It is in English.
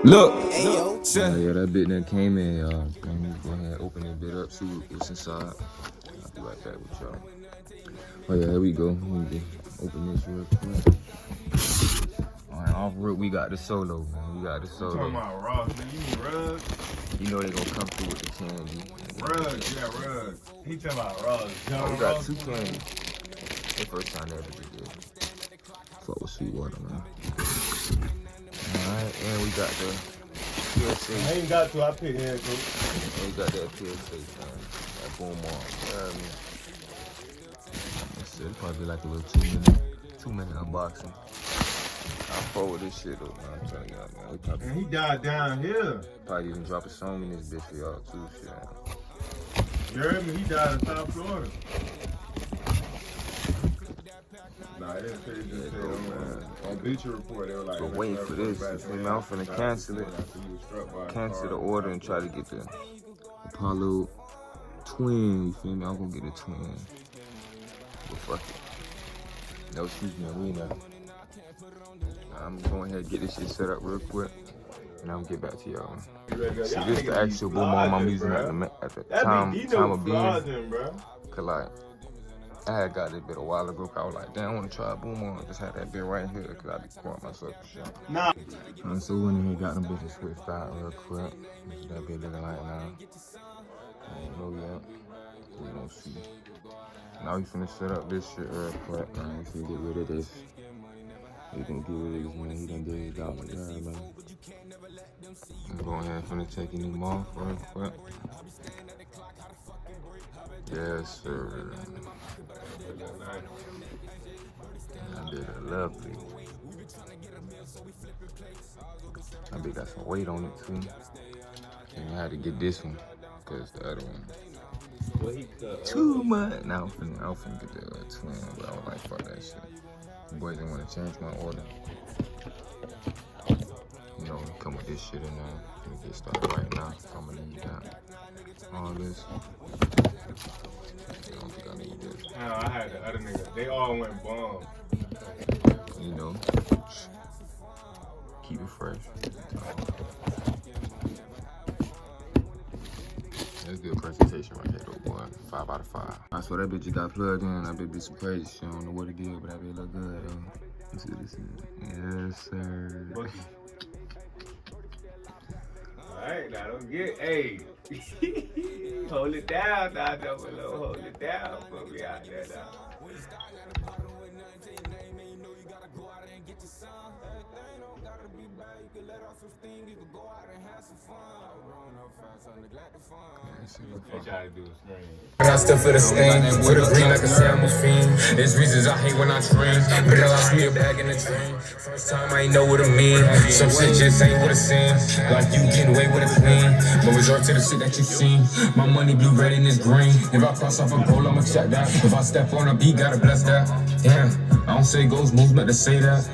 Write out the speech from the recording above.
Look. Yeah, that bit that came in, y'all. Let me go ahead and open that bit up, see what's inside. I'll be right back with y'all. Oh yeah, here we go. Let me open this real quick. Alright, off rip, we got the solo, man. We got the solo. Talking about Ross, man. You need rugs? You know they gonna come through with the candy. Rugs, yeah, rugs. He talking about Ross. Oh, we got two candies. The first time they ever did this. Fuck with Sweetwater, man. Alright, and we got the PSA. I ain't got to, I picked head, bro. And we got that PSA, man. That boom on. You know what I mean? It'll probably like a little 2-minute unboxing. I'll forward this shit up, man. I'm telling y'all, man. We probably, And he died down here. probably even drop a song in this bitch for y'all too, shit. You heard me? He died in South Florida. Nah, it didn't say this shit on Bleacher Report. They were like, But waiting for this, you feel me? I'm finna cancel it. Cancel the order and try to get the Apollo twin, you feel me? I'm gonna get a twin. But fuck it. No, excuse me, we know. I'm going ahead and get this shit set up real quick, and I'm gonna get back to y'all. See, this is the actual boom arm I'm using at the time of being. Cause like, I had got this bit a while ago. I was like, damn, I want to try a boom arm. Just had that bit right here, cause I be caught myself and shit. Nah. So we went in here, got them bitches switched out real quick. This is that bit looking like now. I don't know yet. We don't see. Now we finna set up this shit real quick, man. We finna get rid of this. We gonna get rid of this, man. He done did his job like that, man. I'm going ahead and finna take him off real quick. Yes, sir. I did it lovely. I bet got some weight on it too. And I had to get this one, cause the other one too much. Now I'm finna get the twin, but I was like, fuck that shit. The boys didn't want to change my order. You know, come with this shit in there. I'm gonna get started right now. I'm gonna need that. All this. I don't think I need this. No, I had the other nigga. They all went bomb. You know, keep it fresh. That's a good presentation right there, though, boy. 5 out of 5. I swear that bitch just got plugged in. That bitch be some crazy shit. I don't know what it is, but that bitch look good, though. Let's see what this is. Yes, sir. Alright, now don't get, hey. Hold it down now, double low. Hold it down for me out there now. And I still feel the stain, for the green like a salmon fiend. There's reasons I hate when I dream, but it lost me a bag in the train. First time I ain't know what it mean. Some shit just ain't what it seems. Like you getting away with it clean, but resort to the shit that you seen. My money blue, red, and it's green. If I cross off a goal, I'ma check that. If I step on a beat, gotta bless that. Yeah, I don't say goals moves, but to say that.